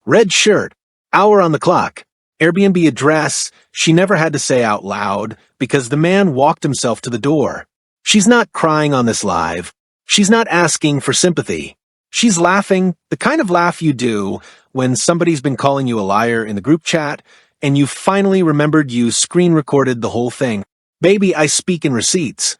Red shirt. Hour on the clock. Airbnb address she never had to say out loud because the man walked himself to the door. She's not crying on this live. She's not asking for sympathy. She's laughing, the kind of laugh you do when somebody's been calling you a liar in the group chat and you finally remembered you screen recorded the whole thing. Baby, I speak in receipts.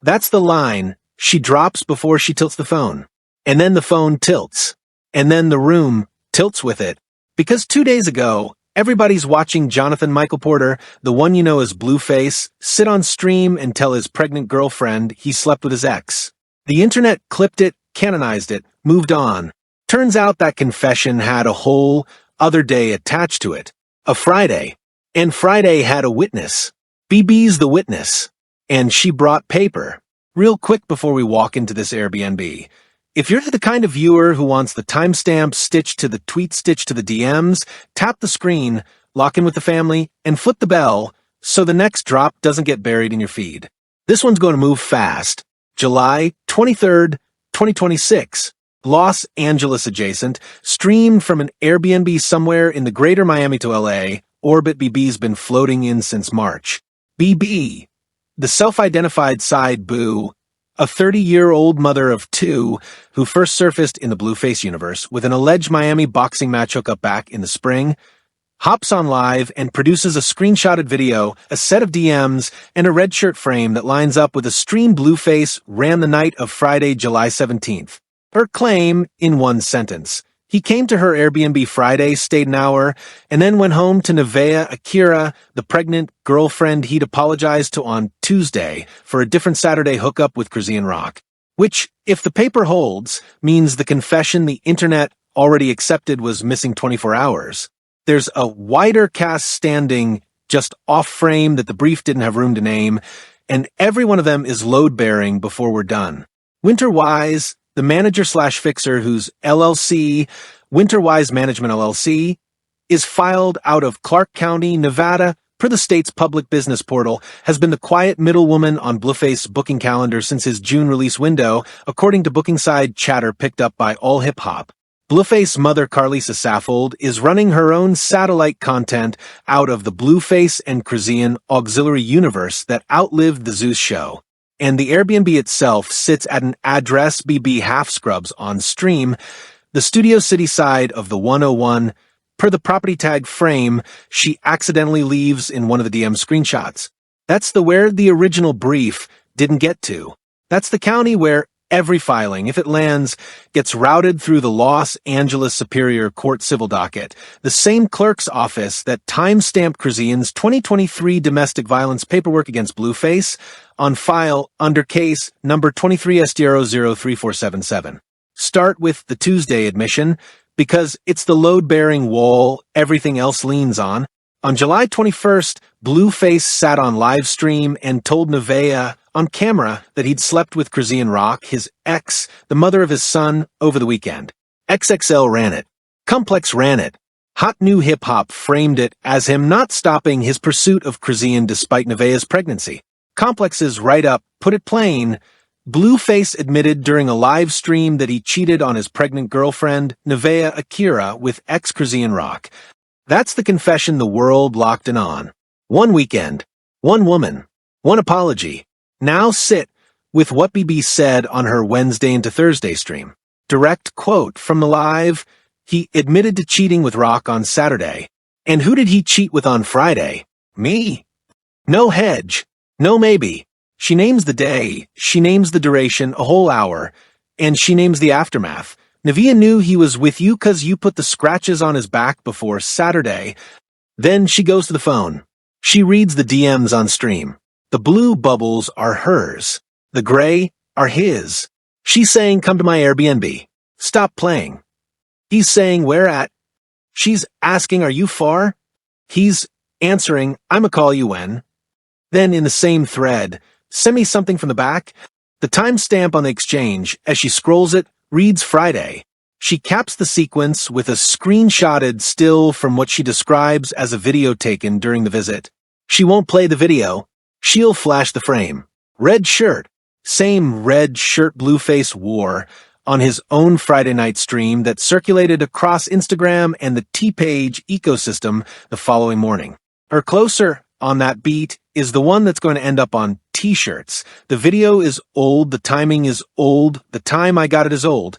That's the line she drops before she tilts the phone. And then the phone tilts. And then the room tilts with it. Because 2 days ago, everybody's watching Johnathan Michael Porter, the one you know as Blueface, sit on stream and tell his pregnant girlfriend he slept with his ex. The internet clipped it, canonized it, moved on. Turns out that confession had a whole other day attached to it. A Friday. And Friday had a witness. BB's the witness. And she brought paper. Real quick before we walk into this Airbnb. If you're the kind of viewer who wants the timestamp stitched to the tweet stitched to the DMs, tap the screen, lock in with the family, and flip the bell so the next drop doesn't get buried in your feed. This one's going to move fast. July 23rd, 2026. Los Angeles adjacent, streamed from an Airbnb somewhere in the greater Miami to LA, orbit BB's been floating in since March. BB, the self-identified side boo, a 30-year-old mother of two who first surfaced in the Blueface universe with an alleged Miami boxing match hookup back in the spring, hops on live and produces a screenshotted video, a set of DMs, and a red shirt frame that lines up with a stream Blueface ran the night of Friday, July 17th. Her claim, in one sentence, he came to her Airbnb Friday, stayed an hour, and then went home to Nevaeh Akira, the pregnant girlfriend he'd apologized to on Tuesday for a different Saturday hookup with Chrisean Rock. Which, if the paper holds, means the confession the internet already accepted was missing 24 hours. There's a wider cast standing just off-frame that the brief didn't have room to name, and every one of them is load-bearing before we're done. Winter-wise, the manager/fixer whose LLC, Winterwise Management LLC, is filed out of Clark County, Nevada, per the state's public business portal, has been the quiet middlewoman on Blueface booking calendar since his June release window, according to booking side chatter picked up by All Hip Hop. Blueface mother Carlisa Saffold is running her own satellite content out of the Blueface and Chrisean auxiliary universe that outlived the Zeus show. And the Airbnb itself sits at an address BB half scrubs on stream, the Studio City side of the 101, per the property tag frame she accidentally leaves in one of the DM screenshots. That's the where the original brief didn't get to. That's the county where every filing, if it lands, gets routed through the Los Angeles Superior Court civil docket, the same clerk's office that time-stamped Chrisean's 2023 domestic violence paperwork against Blueface on file under case number 23SDRO03477. Start with the Tuesday admission, because it's the load-bearing wall everything else leans on. On July 21st, Blueface sat on live stream and told Nevaeh on camera that he'd slept with Chrisean Rock, his ex, the mother of his son, over the weekend. XXL ran it. Complex ran it. Hot New Hip Hop framed it as him not stopping his pursuit of Chrisean despite Nevaeh's pregnancy. Complex's write-up put it plain. Blueface admitted during a live stream that he cheated on his pregnant girlfriend, Nevaeh Akira, with ex-Chrisean Rock. That's the confession the world locked in on. One weekend, one woman, one apology. Now sit with what BB said on her Wednesday into Thursday stream. Direct quote from the live, he admitted to cheating with Rock on Saturday. And who did he cheat with on Friday? Me. No hedge. No maybe. She names the day, she names the duration, a whole hour, and she names the aftermath. Nevaeh knew he was with you 'cause you put the scratches on his back before Saturday. Then she goes to the phone. She reads the DMs on stream. The blue bubbles are hers. The gray are his. She's saying, come to my Airbnb. Stop playing. He's saying, where at? She's asking, are you far? He's answering, I'ma call you when. Then in the same thread, send me something from the back. The timestamp on the exchange, as she scrolls it, reads Friday. She caps the sequence with a screenshotted still from what she describes as a video taken during the visit. She won't play the video. She'll flash the frame. Red shirt. Same red shirt Blueface wore on his own Friday night stream that circulated across Instagram and the T-Page ecosystem the following morning. Her closer on that beat is the one that's going to end up on T-shirts. The video is old, the timing is old, the time I got it is old.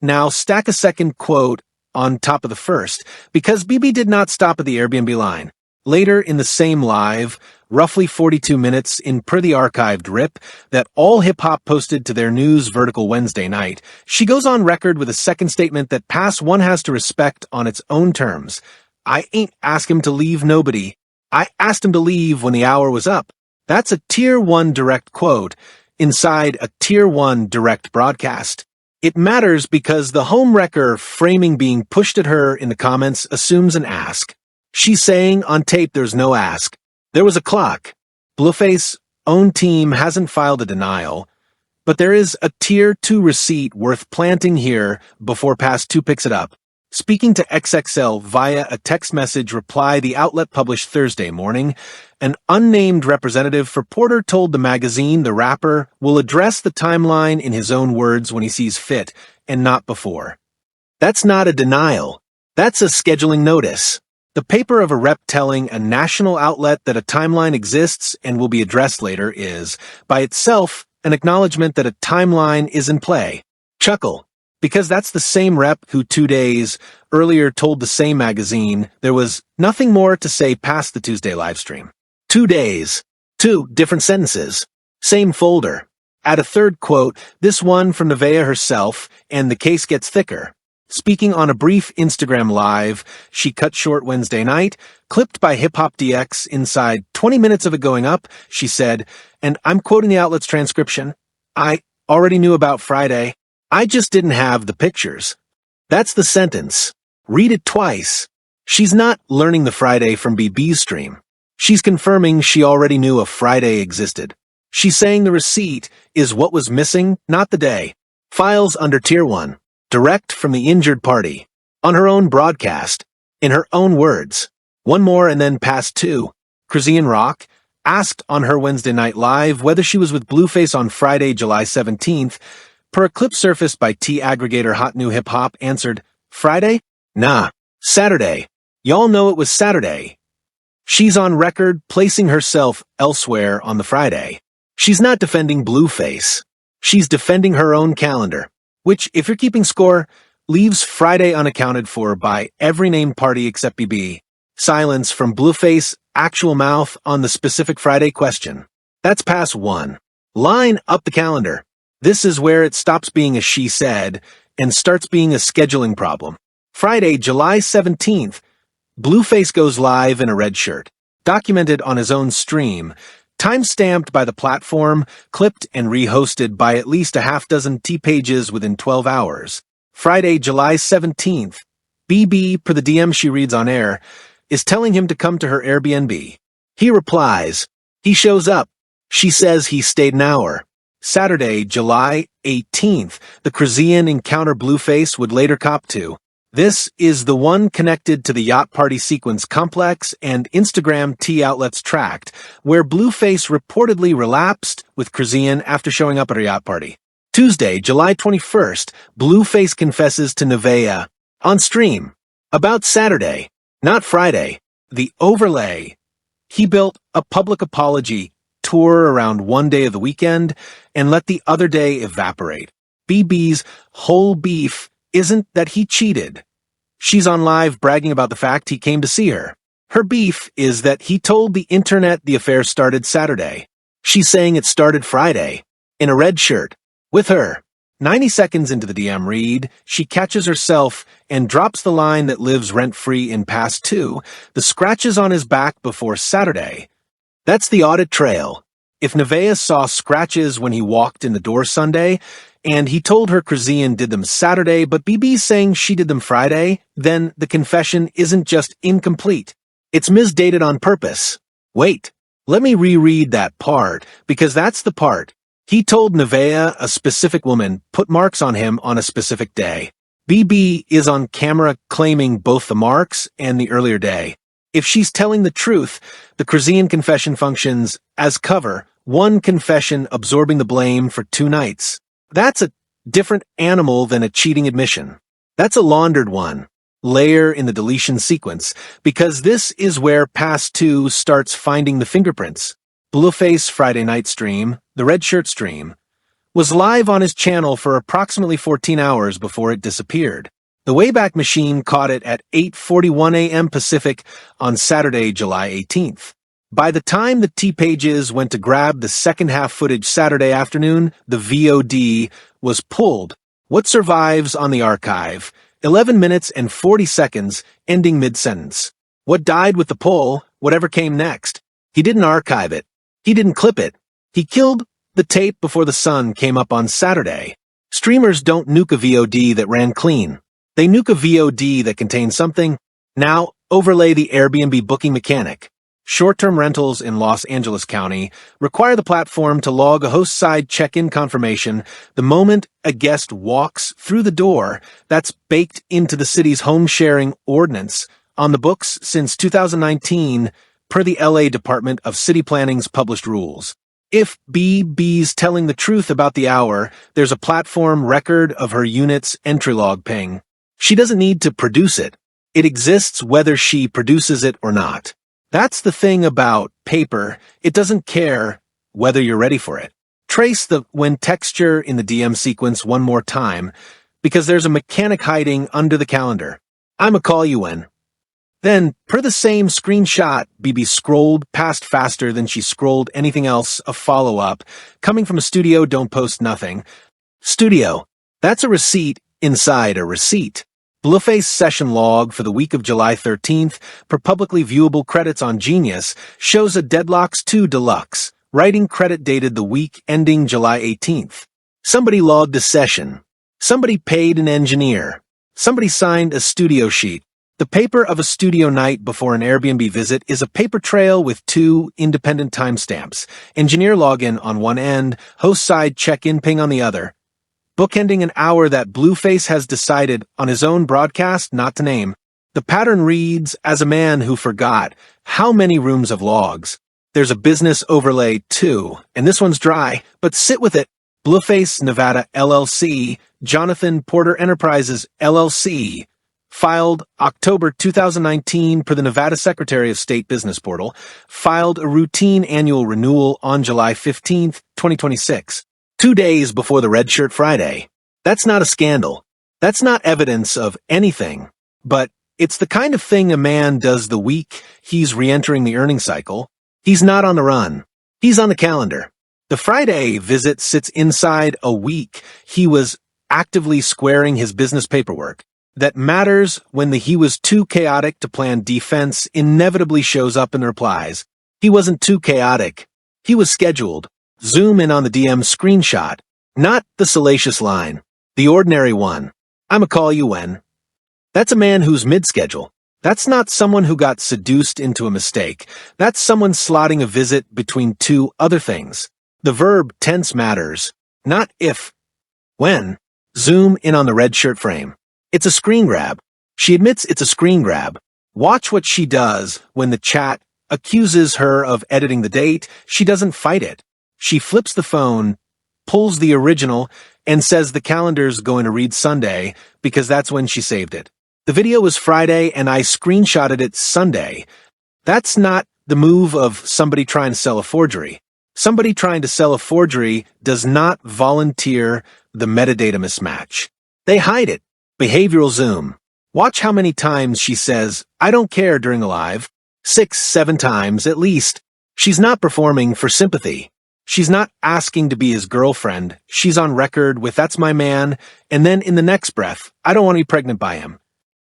Now stack a second quote on top of the first, because BB did not stop at the Airbnb line. Later in the same live, roughly 42 minutes in per the archived rip that All Hip Hop posted to their news vertical Wednesday night, she goes on record with a second statement that Pass One has to respect on its own terms. I ain't ask him to leave nobody. I asked him to leave when the hour was up. That's a Tier 1 direct quote inside a Tier 1 direct broadcast. It matters because the homewrecker framing being pushed at her in the comments assumes an ask. She's saying on tape there's no ask. There was a clock. Blueface's own team hasn't filed a denial, but there is a Tier 2 receipt worth planting here before Pass 2 picks it up. Speaking to XXL via a text message reply the outlet published Thursday morning, an unnamed representative for Porter told the magazine the rapper will address the timeline in his own words when he sees fit, and not before. That's not a denial. That's a scheduling notice. The paper of a rep telling a national outlet that a timeline exists and will be addressed later is, by itself, an acknowledgement that a timeline is in play. Chuckle. Because that's the same rep who 2 days earlier told the same magazine there was nothing more to say past the Tuesday livestream. 2 days. 2 different sentences. Same folder. Add a third quote, this one from Nevaeh herself, and the case gets thicker. Speaking on a brief Instagram live she cut short Wednesday night, clipped by Hip Hop DX inside 20 minutes of it going up, she said, and I'm quoting the outlet's transcription, I already knew about Friday. I just didn't have the pictures. That's the sentence. Read it twice. She's not learning the Friday from BB's stream. She's confirming she already knew a Friday existed. She's saying the receipt is what was missing, not the day. Files under Tier 1. Direct from the injured party. On her own broadcast. In her own words. One more and then Pass 2. Chrisean Rock asked on her Wednesday night live whether she was with Blueface on Friday, July 17th. Per a clip surfaced by T aggregator Hot New Hip Hop answered, Friday? Nah. Saturday. Y'all know it was Saturday. She's on record placing herself elsewhere on the Friday. She's not defending Blueface. She's defending her own calendar, which, if you're keeping score, leaves Friday unaccounted for by every named party except BB. Silence from Blueface, actual mouth on the specific Friday question. That's Pass 1. Line up the calendar. This is where it stops being a she said and starts being a scheduling problem. Friday, July 17th, Blueface goes live in a red shirt, documented on his own stream, time-stamped by the platform, clipped and re-hosted by at least a half dozen T-pages within 12 hours. Friday, July 17th, BB, per the DM she reads on air, is telling him to come to her Airbnb. He replies. He shows up. She says he stayed an hour. Saturday, July 18th, the Chrisean encounter Blueface would later cop to. This is the one connected to the yacht party sequence complex and Instagram T outlets tracked, where Blueface reportedly relapsed with Chrisean after showing up at a yacht party. Tuesday, July 21st, Blueface confesses to Nevaeh on stream. About Saturday, not Friday, the overlay. He built a public apology, tour around one day of the weekend, and let the other day evaporate. BB's whole beef isn't that he cheated. She's on live bragging about the fact he came to see her. Her beef is that he told the internet the affair started Saturday. She's saying it started Friday. In a red shirt. With her. 90 seconds into the DM read, she catches herself and drops the line that lives rent-free in Pass 2, the scratches on his back before Saturday. That's the audit trail. If Nevaeh saw scratches when he walked in the door Sunday, and he told her Chrisean did them Saturday, but BB's saying she did them Friday, then the confession isn't just incomplete. It's misdated on purpose. Wait, let me reread that part, because that's the part. He told Nevaeh a specific woman put marks on him on a specific day. BB is on camera claiming both the marks and the earlier day. If she's telling the truth, the Chrisean confession functions as cover, one confession absorbing the blame for 2 nights. That's a Different animal than a cheating admission. That's a laundered one. Layer in the deletion sequence, because this is where Pass 2 starts finding the fingerprints. Blueface Friday night stream, the red shirt stream, was live on his channel for approximately 14 hours before it disappeared. The Wayback Machine caught it at 8:41 a.m. Pacific on Saturday, July 18th. By the time the T-Pages went to grab the second half footage Saturday afternoon, the VOD was pulled. What survives on the archive? 11 minutes and 40 seconds, ending mid-sentence. What died with the pull? Whatever came next. He didn't archive it. He didn't clip it. He killed the tape before the sun came up on Saturday. Streamers don't nuke a VOD that ran clean. They nuke a VOD that contains something. Now, overlay the Airbnb booking mechanic. Short-term rentals in Los Angeles County require the platform to log a host-side check-in confirmation the moment a guest walks through the door. That's baked into the city's home-sharing ordinance, on the books since 2019, per the LA Department of City Planning's published rules. If BB's telling the truth about the hour, there's a platform record of her unit's entry log ping. She doesn't need to produce it. It exists whether she produces it or not. That's the thing about paper. It doesn't care whether you're ready for it. Trace the when texture in the DM sequence one more time, because there's a mechanic hiding under the calendar. I'ma call you when. Then, per the same screenshot, BB scrolled past faster than she scrolled anything else, a follow-up, coming from a studio, don't post nothing. Studio. That's a receipt inside a receipt. Blueface session log for the week of July 13th, per publicly viewable credits on Genius, shows a Deadlocks 2 Deluxe, writing credit dated the week ending July 18th. Somebody logged a session. Somebody paid an engineer. Somebody signed a studio sheet. The paper of a studio night before an Airbnb visit is a paper trail with 2 independent timestamps, engineer login on one end, host side check-in ping on the other. Bookending an hour that Blueface has decided on his own broadcast not to name. The pattern reads, as a man who forgot how many rooms of logs. There's a business overlay too, and this one's dry, but sit with it. Blueface Nevada LLC, Johnathan Porter Enterprises LLC, filed October 2019 per the Nevada Secretary of State Business Portal, filed a routine annual renewal on July 15th, 2026. 2 days before the Red Shirt Friday. That's not a scandal. That's not evidence of anything. But it's the kind of thing a man does the week he's re-entering the earning cycle. He's not on the run. He's on the calendar. The Friday visit sits inside a week he was actively squaring his business paperwork. That matters when the he was too chaotic to plan defense inevitably shows up in the replies. He wasn't too chaotic. He was scheduled. Zoom in on the DM screenshot, not the salacious line, the ordinary one. I'ma call you when. That's a man who's mid-schedule. That's not someone who got seduced into a mistake. That's someone slotting a visit between 2 other things. The verb tense matters, not if. When. Zoom in on the red shirt frame. It's a screen grab. She admits it's a screen grab. Watch what she does when the chat accuses her of editing the date. She doesn't fight it. She flips the phone, pulls the original, and says the calendar's going to read Sunday because that's when she saved it. The video was Friday and I screenshotted it Sunday. That's not the move of somebody trying to sell a forgery. Somebody trying to sell a forgery does not volunteer the metadata mismatch. They hide it. Behavioral zoom. Watch how many times she says, I don't care during a live. 6, 7 times at least. She's not performing for sympathy. She's not asking to be his girlfriend. She's on record with that's my man, and then in the next breath, I don't want to be pregnant by him.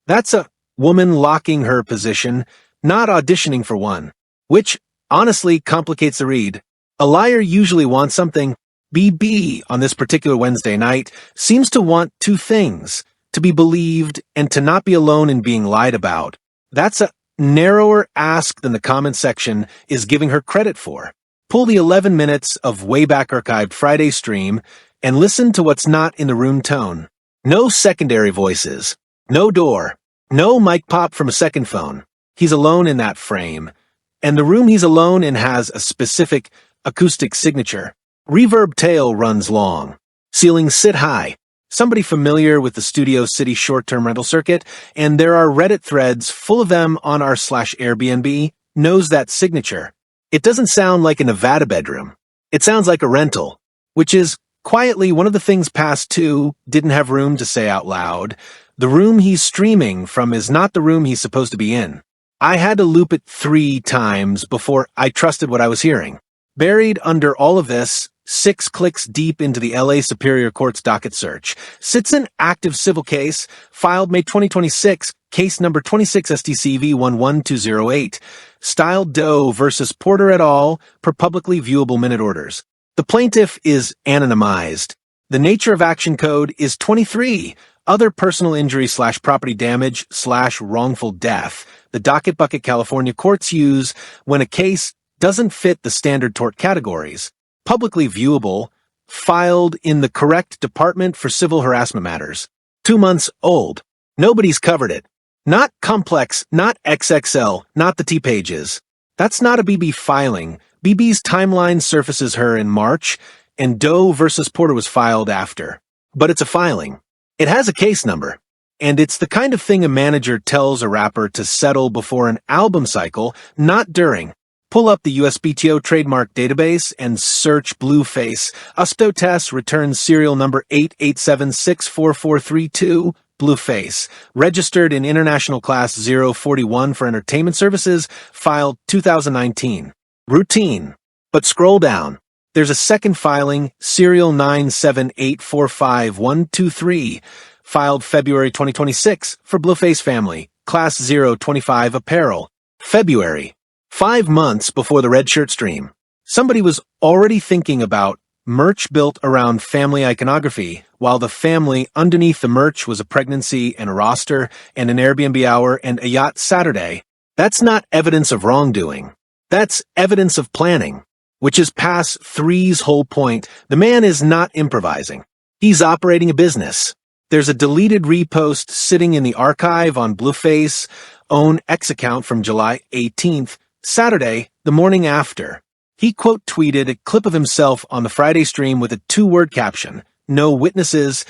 That's a woman locking her position, not auditioning for one, which honestly complicates the read. A liar usually wants something. BB on this particular Wednesday night seems to want 2 things, to be believed and to not be alone in being lied about. That's a narrower ask than the comment section is giving her credit for. Pull the 11 minutes of Wayback Archived Friday stream and listen to what's not in the room tone. No secondary voices. No door. No mic pop from a second phone. He's alone in that frame. And the room he's alone in has a specific acoustic signature. Reverb tail runs long. Ceilings sit high. somebody familiar with the Studio City short-term rental circuit, and there are Reddit threads full of them on r/Airbnb, knows that signature. It doesn't sound like a Nevada bedroom. It sounds like a rental, which is quietly one of the things Past 2 didn't have room to say out loud. The room he's streaming from is not the room he's supposed to be in. I had to loop it 3 times before I trusted what I was hearing. Buried under all of this, 6 clicks deep into the LA Superior Court's docket search, sits an active civil case filed May 2026, case number 26 STCV 11208, styled Doe versus Porter et al. Per publicly viewable minute orders. The plaintiff is anonymized. The nature of action code is 23, other personal injury/property damage/wrongful death. The docket bucket California courts use when a case doesn't fit the standard tort categories. Publicly viewable, filed in the correct department for civil harassment matters. 2 months old. Nobody's covered it. Not complex, not XXL, not the T-pages. That's not a BB filing. BB's timeline surfaces her in March, and Doe versus Porter was filed after. But it's a filing. It has a case number. And it's the kind of thing a manager tells a rapper to settle before an album cycle, not during. Pull up the USPTO trademark database and search Blueface. USPTO returns serial number 887644332, Blueface. Registered in International Class 041 for entertainment services, filed 2019. Routine. But scroll down. There's a second filing, serial 978452123, filed February 2026 for Blueface Family, Class 025 Apparel. February. 5 months before the red shirt stream. Somebody was already thinking about merch built around family iconography, while the family underneath the merch was a pregnancy and a roster and an Airbnb hour and a yacht Saturday. That's not evidence of wrongdoing. That's evidence of planning, which is Pass 3's whole point. The man is not improvising. He's operating a business. There's a deleted repost sitting in the archive on Blueface's own X account from July 18th, Saturday, the morning after. He quote-tweeted a clip of himself on the Friday stream with a 2-word caption, "No witnesses,"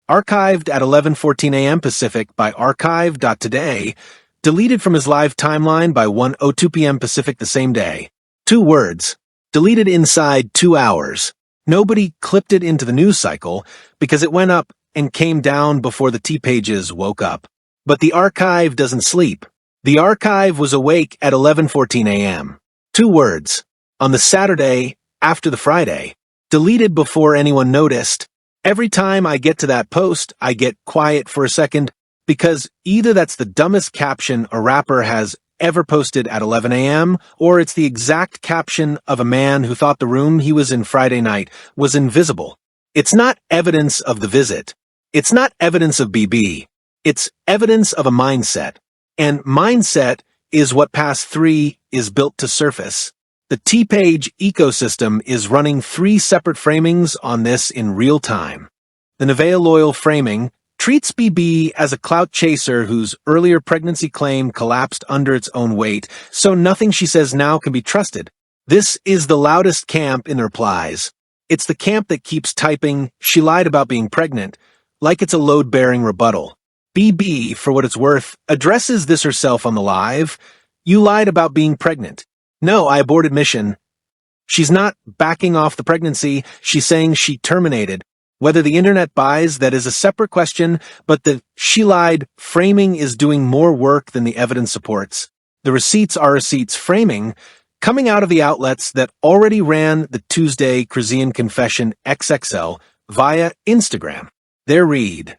archived at 11:14 a.m. Pacific by archive.today, deleted from his live timeline by 1:02 p.m. Pacific the same day. 2 words. Deleted inside 2 hours. Nobody clipped it into the news cycle because it went up and came down before the T-pages woke up. But the archive doesn't sleep. The archive was awake at 11:14 a.m. 2 words. On the Saturday, after the Friday. Deleted before anyone noticed. Every time I get to that post, I get quiet for a second, because either that's the dumbest caption a rapper has ever posted at 11 a.m., or it's the exact caption of a man who thought the room he was in Friday night was invisible. It's not evidence of the visit. It's not evidence of BB. It's evidence of a mindset. And mindset is what Pass 3 is built to surface. The T-page ecosystem is running 3 separate framings on this in real time. The Nevaeh Loyal framing treats BB as a clout chaser whose earlier pregnancy claim collapsed under its own weight, so nothing she says now can be trusted. This is the loudest camp in the replies. It's the camp that keeps typing, "She lied about being pregnant," like it's a load-bearing rebuttal. BB, for what it's worth, addresses this herself on the live. "You lied about being pregnant." "No, I aborted mission." She's not backing off the pregnancy, she's saying she terminated. Whether the internet buys, that is a separate question, but the "she lied" framing is doing more work than the evidence supports. The receipts are receipts framing, coming out of the outlets that already ran the Tuesday Chrisean confession XXL via Instagram. Their read.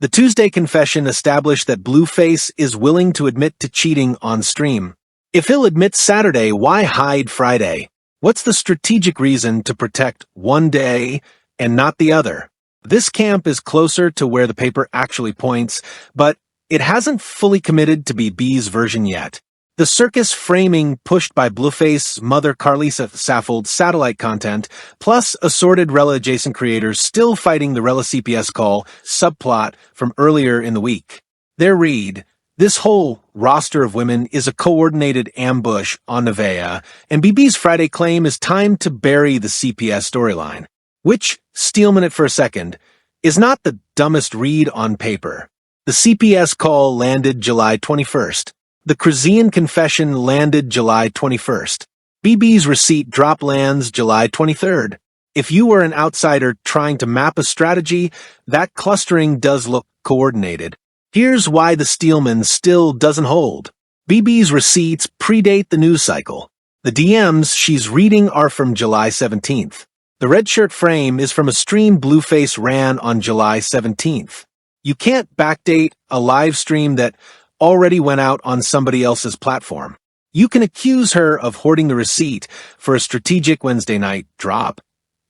The Tuesday confession established that Blueface is willing to admit to cheating on stream. If he'll admit Saturday, why hide Friday? What's the strategic reason to protect one day and not the other? This camp is closer to where the paper actually points, but it hasn't fully committed to be B's version yet. The circus framing pushed by Blueface's mother Carlisa Saffold's satellite content, plus assorted Rela-adjacent creators still fighting the Rela CPS call subplot from earlier in the week. Their read, this whole roster of women is a coordinated ambush on Nevaeh, and BB's Friday claim is time to bury the CPS storyline. Which, steelman it for a second, is not the dumbest read on paper. The CPS call landed July 21st. The Chrisean confession landed July 21st. BB's receipt drop lands July 23rd. If you were an outsider trying to map a strategy, that clustering does look coordinated. Here's why the Steelman still doesn't hold. BB's receipts predate the news cycle. The DMs she's reading are from July 17th. The red shirt frame is from a stream Blueface ran on July 17th. You can't backdate a live stream that already went out on somebody else's platform. You can accuse her of hoarding the receipt for a strategic Wednesday night drop.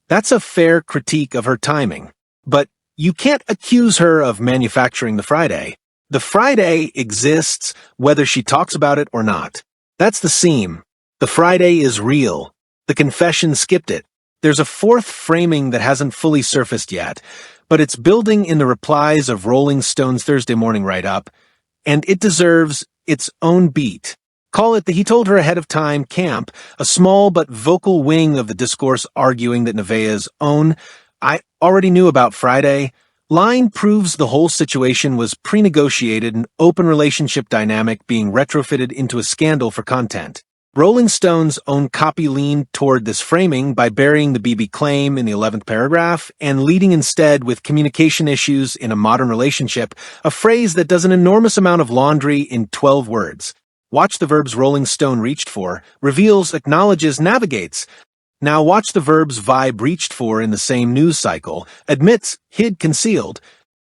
That's a fair critique of her timing. But you can't accuse her of manufacturing the Friday. The Friday exists whether she talks about it or not. That's the seam. The Friday is real. The confession skipped it. There's a fourth framing that hasn't fully surfaced yet, but it's building in the replies of Rolling Stone's Thursday morning write-up, and it deserves its own beat. Call it the "he told her ahead of time" camp, a small but vocal wing of the discourse arguing that Nevaeh's own "I already knew about Friday" line proves the whole situation was pre-negotiated, an open relationship dynamic being retrofitted into a scandal for content. Rolling Stone's own copy leaned toward this framing by burying the BB claim in the 11th paragraph and leading instead with "communication issues in a modern relationship," a phrase that does an enormous amount of laundry in 12 words. Watch the verbs Rolling Stone reached for, reveals, acknowledges, navigates. Now watch the verbs Vibe reached for in the same news cycle, admits, hid, concealed.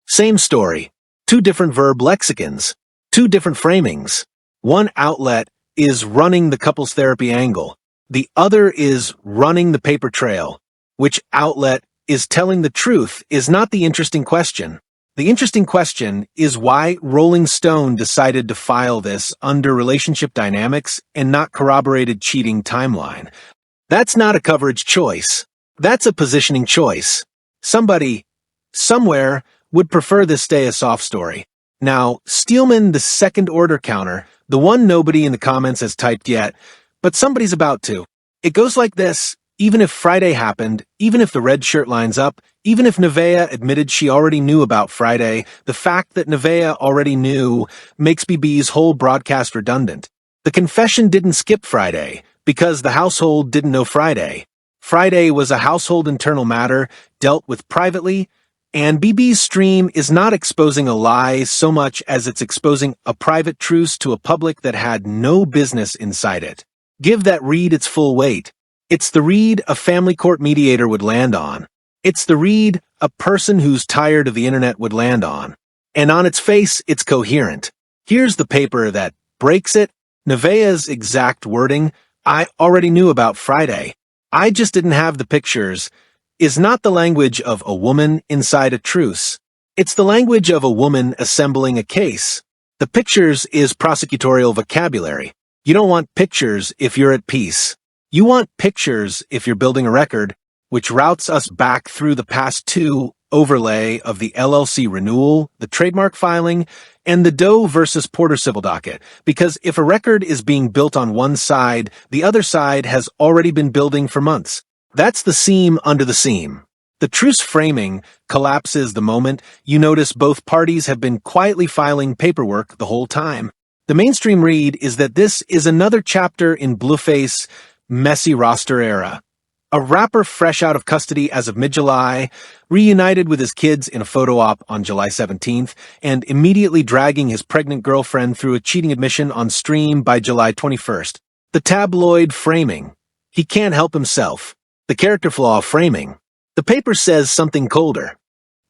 Same story. Two different verb lexicons. Two different framings. One outlet is running the couples therapy angle. The other is running the paper trail. Which outlet is telling the truth is not the interesting question. The interesting question is why Rolling Stone decided to file this under relationship dynamics and not corroborated cheating timeline. That's not a coverage choice. That's a positioning choice. Somebody, somewhere, would prefer this stay a soft story. Now, Steelman, the second-order counter, the one nobody in the comments has typed yet, but somebody's about to. It goes like this: even if Friday happened, even if the red shirt lines up, even if Nevaeh admitted she already knew about Friday, the fact that Nevaeh already knew makes BB's whole broadcast redundant. The confession didn't skip Friday, because the household didn't know Friday. Friday was a household internal matter dealt with privately, and BB's stream is not exposing a lie so much as it's exposing a private truce to a public that had no business inside it. Give that read its full weight. It's the read a family court mediator would land on. It's the read a person who's tired of the internet would land on. And on its face, it's coherent. Here's the paper that breaks it. Nevaeh's exact wording, "I already knew about Friday. I just didn't have the pictures," is not the language of a woman inside a truce. It's the language of a woman assembling a case. The pictures is prosecutorial vocabulary. You don't want pictures if you're at peace. You want pictures if you're building a record, which routes us back through the past two overlay of the LLC renewal, the trademark filing, and the Doe versus Porter civil docket. Because if a record is being built on one side, the other side has already been building for months. That's the seam under the seam. The truce framing collapses the moment you notice both parties have been quietly filing paperwork the whole time. The mainstream read is that this is another chapter in Blueface's messy roster era. A rapper fresh out of custody as of mid-July, reunited with his kids in a photo op on July 17th, and immediately dragging his pregnant girlfriend through a cheating admission on stream by July 21st. The tabloid framing. He can't help himself. The character flaw framing. The paper says something colder.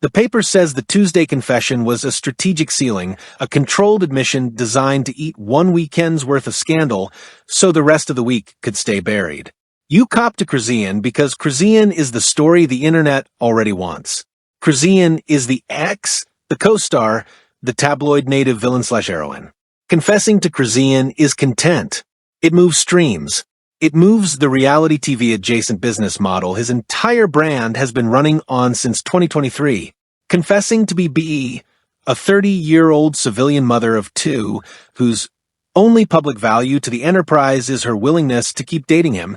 The paper says the Tuesday confession was a strategic sealing, a controlled admission designed to eat one weekend's worth of scandal so the rest of the week could stay buried. You cop to Chrisean because Chrisean is the story the internet already wants. Chrisean is the ex, the co-star, the tabloid native villain/heroine. Confessing to Chrisean is content. It moves streams. It moves the reality TV adjacent business model his entire brand has been running on since 2023. Confessing to be B, a 30-year-old civilian mother of two, whose only public value to the enterprise is her willingness to keep dating him,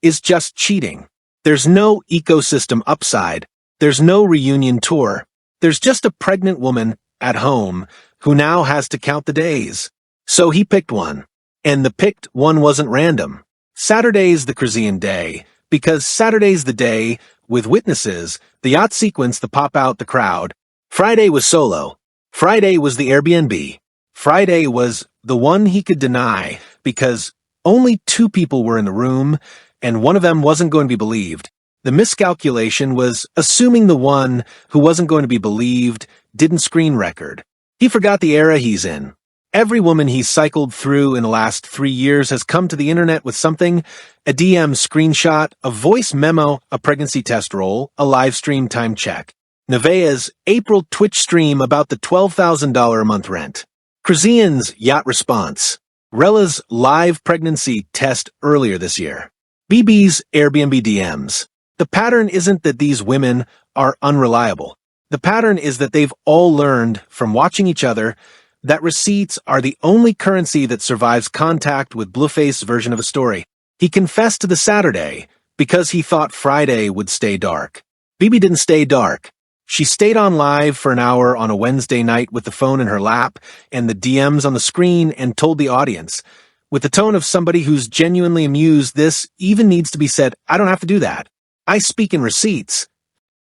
is just cheating. There's no ecosystem upside. There's no reunion tour. There's just a pregnant woman at home who now has to count the days. So he picked one. And the picked one wasn't random. Saturday's the Chrisean day, because Saturday's the day, with witnesses, the yacht sequence, the pop out, the crowd. Friday was solo. Friday was the Airbnb. Friday was the one he could deny, because only 2 people were in the room, and one of them wasn't going to be believed. The miscalculation was assuming the one who wasn't going to be believed didn't screen record. He forgot the era he's in. Every woman he's cycled through in the last 3 years has come to the internet with something: a DM screenshot, a voice memo, a pregnancy test roll, a live stream time check. Nevaeh's April Twitch stream about the $12,000 a month rent. Chrisean's yacht response. Rella's live pregnancy test earlier this year. BB's Airbnb DMs. The pattern isn't that these women are unreliable. The pattern is that they've all learned from watching each other that receipts are the only currency that survives contact with Blueface's version of a story. He confessed to the Saturday because he thought Friday would stay dark. BB didn't stay dark. She stayed on live for an hour on a Wednesday night with the phone in her lap and the DMs on the screen and told the audience, with the tone of somebody who's genuinely amused, this even needs to be said, I don't have to do that. I speak in receipts.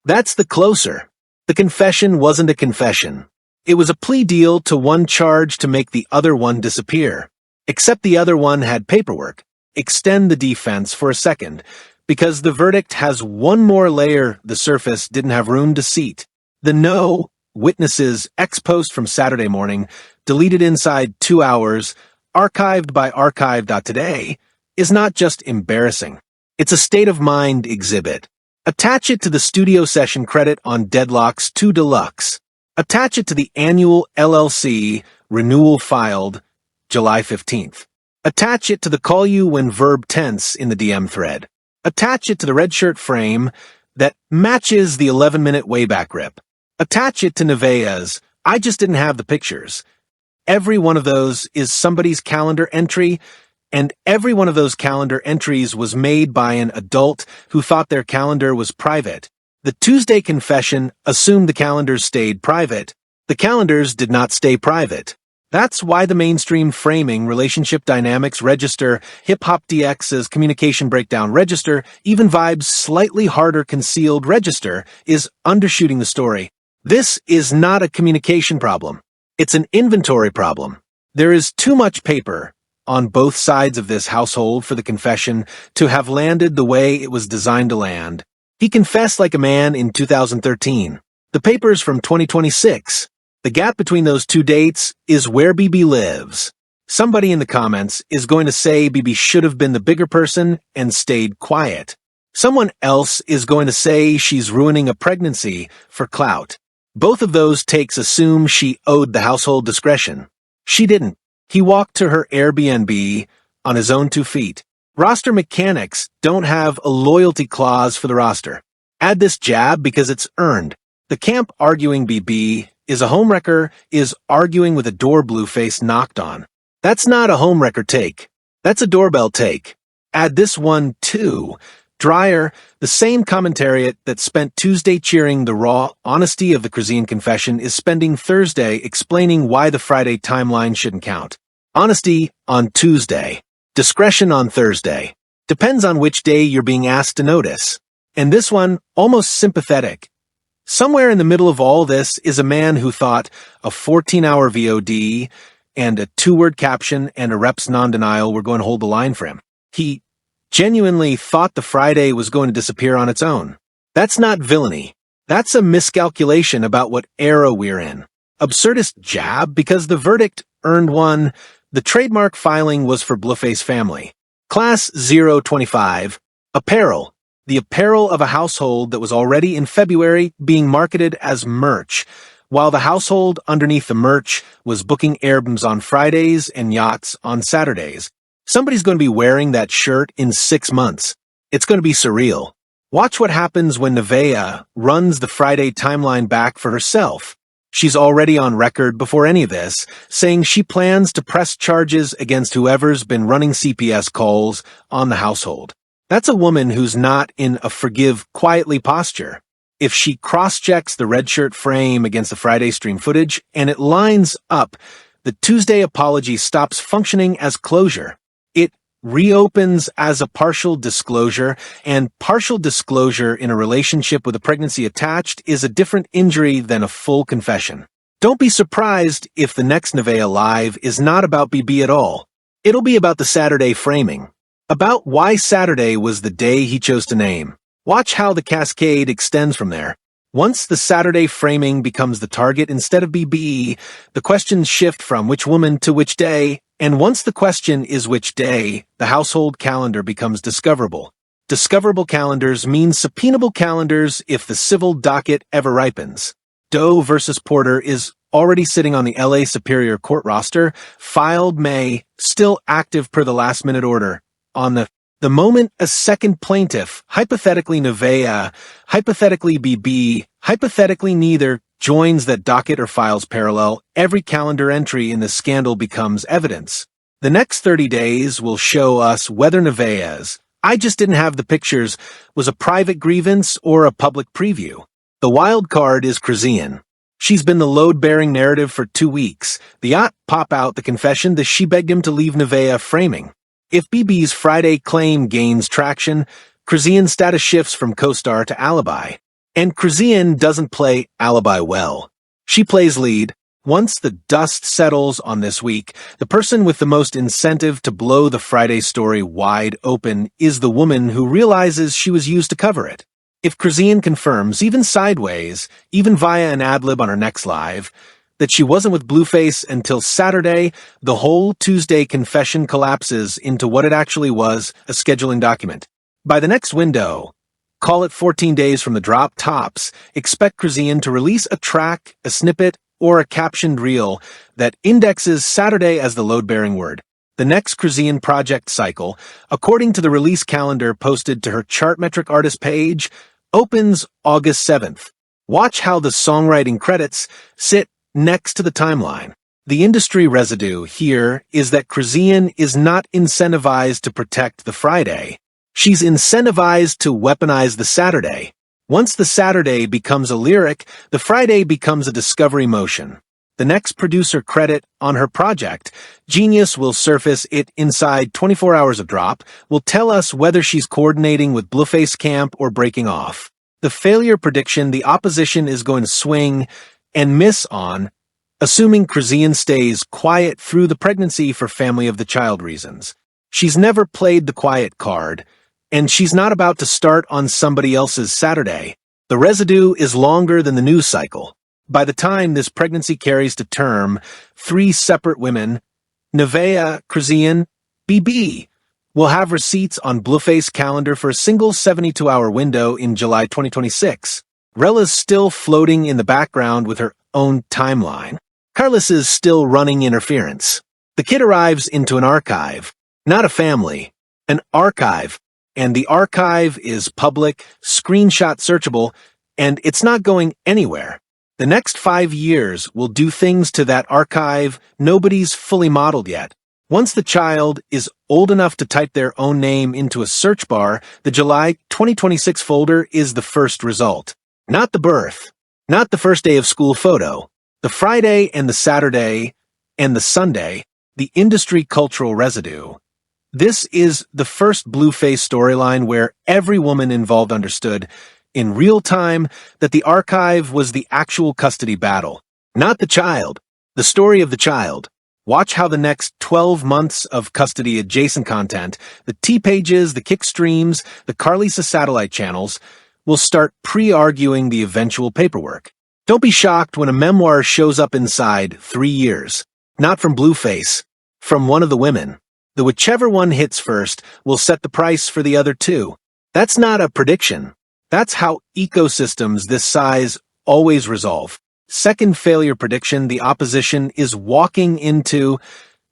That's the closer. The confession wasn't a confession. It was a plea deal to one charge to make the other one disappear. Except the other one had paperwork. Extend the defense for a second, because the verdict has one more layer the surface didn't have room to seat. The no witnesses ex post from Saturday morning, deleted inside 2 hours, archived by archive.today, is not just embarrassing. It's a state of mind exhibit. Attach it to the studio session credit on Deadlock's 2 Deluxe. Attach it to the annual LLC renewal filed July 15th. Attach it to the call you when verb tense in the DM thread. Attach it to the red shirt frame that matches the 11-minute wayback rip. Attach it to Nevaeh's I just didn't have the pictures. Every one of those is somebody's calendar entry, and every one of those calendar entries was made by an adult who thought their calendar was private. The Tuesday confession assumed the calendars stayed private. The calendars did not stay private. That's why the mainstream framing, relationship dynamics register, hip-hop DX's communication breakdown register, even Vibe's slightly harder concealed register, is undershooting the story. This is not a communication problem. It's an inventory problem. There is too much paper on both sides of this household for the confession to have landed the way it was designed to land. He confessed like a man in 2013. The paper's from 2026. The gap between those 2 dates is where BB lives. Somebody in the comments is going to say BB should have been the bigger person and stayed quiet. Someone else is going to say she's ruining a pregnancy for clout. Both of those takes assume she owed the household discretion. She didn't. He walked to her Airbnb on his own 2 feet. Roster mechanics don't have a loyalty clause for the roster. Add this jab because it's earned. The camp arguing BB is a homewrecker is arguing with a door Blueface knocked on. That's not a homewrecker take. That's a doorbell take. Add this one too. Dreyer, the same commentariat that spent Tuesday cheering the raw honesty of the Chrisean confession, is spending Thursday explaining why the Friday timeline shouldn't count. Honesty on Tuesday. Discretion on Thursday. Depends on which day you're being asked to notice. And this one, almost sympathetic. Somewhere in the middle of all this is a man who thought a 14-hour VOD and a 2-word caption and a rep's non-denial were going to hold the line for him. He genuinely thought the Friday was going to disappear on its own. That's not villainy. That's a miscalculation about what era we're in. Absurdist jab because the verdict earned one. The trademark filing was for Blueface family. Class 025. Apparel. The apparel of a household that was already in February being marketed as merch, while the household underneath the merch was booking Airbnbs on Fridays and yachts on Saturdays. Somebody's going to be wearing that shirt in 6 months. It's going to be surreal. Watch what happens when Nevaeh runs the Friday timeline back for herself. She's already on record before any of this, saying she plans to press charges against whoever's been running CPS calls on the household. That's a woman who's not in a forgive quietly posture. If she cross-checks the red shirt frame against the Friday stream footage and it lines up, the Tuesday apology stops functioning as closure. It reopens as a partial disclosure, and partial disclosure in a relationship with a pregnancy attached is a different injury than a full confession. Don't be surprised if the next Nevaeh Live is not about BB at all. It'll be about the Saturday framing. About why Saturday was the day he chose to name. Watch how the cascade extends from there. Once the Saturday framing becomes the target instead of BB, the questions shift from which woman to which day, and once the question is which day, the household calendar becomes discoverable. Discoverable calendars mean subpoenable calendars if the civil docket ever ripens. Doe versus Porter is already sitting on the LA Superior Court roster, filed May, still active per the last-minute order. On the moment a second plaintiff, hypothetically Nevaeh, hypothetically BB, hypothetically neither, joins that docket or files parallel, every calendar entry in the scandal becomes evidence. The next 30 days will show us whether Nevaeh's "I just didn't have the pictures" was a private grievance or a public preview. The wild card is Chrisean. She's been the load-bearing narrative for 2 weeks. The yacht pop out the confession that she begged him to leave Nevaeh framing. If BB's Friday claim gains traction, Chrisean's status shifts from co-star to alibi. And Chrisean doesn't play alibi well. She plays lead. Once the dust settles on this week, the person with the most incentive to blow the Friday story wide open is the woman who realizes she was used to cover it. If Chrisean confirms, even sideways, even via an ad-lib on her next live, that she wasn't with Blueface until Saturday, the whole Tuesday confession collapses into what it actually was, a scheduling document. By the next window, call it 14 days from the drop tops, expect Chrisean to release a track, a snippet, or a captioned reel that indexes Saturday as the load-bearing word. The next Chrisean project cycle, according to the release calendar posted to her Chartmetric artist page, opens August 7th. Watch how the songwriting credits sit next to the timeline. The industry residue here is that Chrisean is not incentivized to protect the Friday. She's incentivized to weaponize the Saturday. Once the Saturday becomes a lyric, the Friday becomes a discovery motion. The next producer credit on her project, Genius will surface it inside 24 hours of drop, will tell us whether she's coordinating with Blueface camp or breaking off. The failure prediction the opposition is going to swing and miss on, assuming Chrisean stays quiet through the pregnancy for family of the child reasons. She's never played the quiet card, and she's not about to start on somebody else's Saturday. The residue is longer than the news cycle. By the time this pregnancy carries to term, 3 separate women, Nevaeh, Chrisean, BB, will have receipts on Blueface calendar for a single 72-hour window in July 2026. Rella's still floating in the background with her own timeline. Carlos is still running interference. The kid arrives into an archive, not a family, an archive, and the archive is public, screenshot searchable, and it's not going anywhere. The next 5 years will do things to that archive nobody's fully modeled yet. Once the child is old enough to type their own name into a search bar, the July 2026 folder is the first result. Not the birth, not the first day of school photo, the Friday and the Saturday and the Sunday, the industry cultural residue. This is the first Blueface storyline where every woman involved understood, in real time, that the archive was the actual custody battle, not the child, the story of the child. Watch how the next 12 months of custody-adjacent content, the T-pages, the kick streams, the Carlisa satellite channels, will start pre-arguing the eventual paperwork. Don't be shocked when a memoir shows up inside 3 years. Not from Blueface, from one of the women. The whichever one hits first will set the price for the other 2. That's not a prediction. That's how ecosystems this size always resolve. Second failure prediction, the opposition is walking into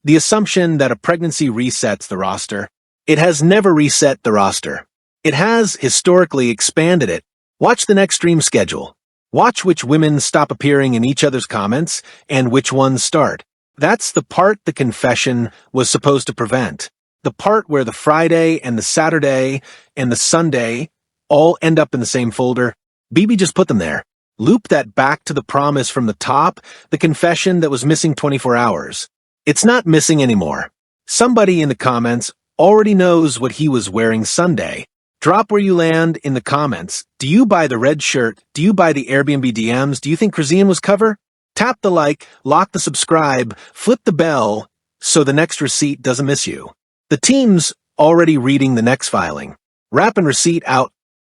the assumption that a pregnancy resets the roster. It has never reset the roster. It has historically expanded it. Watch the next stream schedule. Watch which women stop appearing in each other's comments and which ones start. That's the part the confession was supposed to prevent. The part where the Friday and the Saturday and the Sunday all end up in the same folder. BB just put them there. Loop that back to the promise from the top, the confession that was missing 24 hours. It's not missing anymore. Somebody in the comments already knows what he was wearing Sunday. Drop where you land in the comments. Do you buy the red shirt? Do you buy the Airbnb DMs? Do you think Chrisean was cover? Tap the like, lock the subscribe, flip the bell so the next receipt doesn't miss you. The team's already reading the next filing. Wrap and receipt out.